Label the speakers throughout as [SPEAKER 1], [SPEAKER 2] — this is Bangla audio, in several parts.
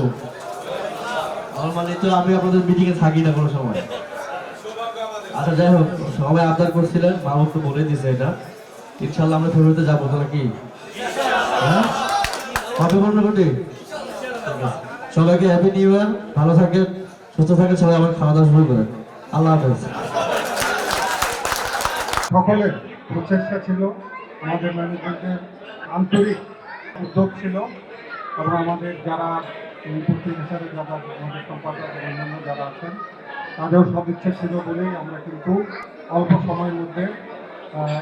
[SPEAKER 1] খুব। নরমালি তো আমি আপনাদের মিটিংয়ে থাকি না কোনো সময়। আচ্ছা যাই হোক, সবাই আবদার করছিলেন, মাহবুব তো বলে দিছে এটা। ইনশাল্লাহ আমরা ফেব্রুয়ারিতে যাবো, তো নাকি? হ্যাঁ, কবে বললো কোটি? সবাইকে হ্যাপি নিউ ইয়ার, ভালো থাকেন, সুস্থ থাকেন, সবাই আবার খাওয়া দাওয়া শুরু করেন। আল্লাহ হাফেজ।
[SPEAKER 2] সকলের প্রচেষ্টা ছিল, আমাদের ম্যানেজমেন্টের আন্তরিক উদ্যোগ ছিল, এবং আমাদের যারা উপস্থিত হিসাবে যারা আমাদের সম্পাদক এবং অন্যান্য যারা আছেন তাদেরও সদিচ্ছা ছিল বলেই আমরা কিন্তু অল্প সময়ের মধ্যে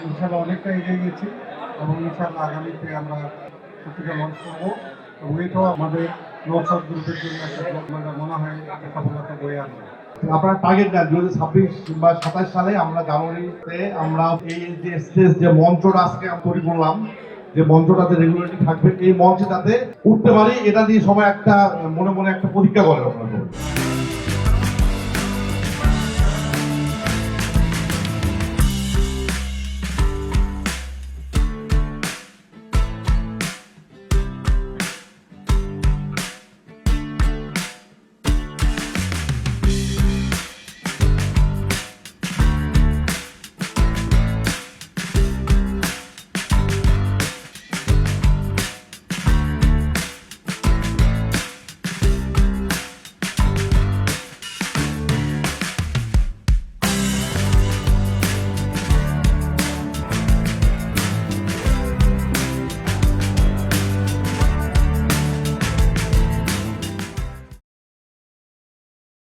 [SPEAKER 2] ইনশাল্লাহ অনেকটা এগিয়ে গেছি, এবং ইনশাল্লাহ আগামীতে আমরা পত্রিকা লঞ্চ করবো, এবং এটাও আমাদের নওশাদ গ্রুপের জন্য একটা মনে হয় একটা সফলতা বয়ে আনবে।
[SPEAKER 3] আপনার টার্গেট দেন 2026 কিংবা 27 সালে আমরা জানুয়ারিতে আমরা এই যে স্টেজ যে মঞ্চটা আজকে আমরা তৈরি করলাম, যে মঞ্চটাতে রেগুলারলি থাকবে, এই মঞ্চে যাতে উঠতে পারি, এটা দিয়ে সবাই একটা মনে মনে একটা প্রতিজ্ঞা করে আপনারা।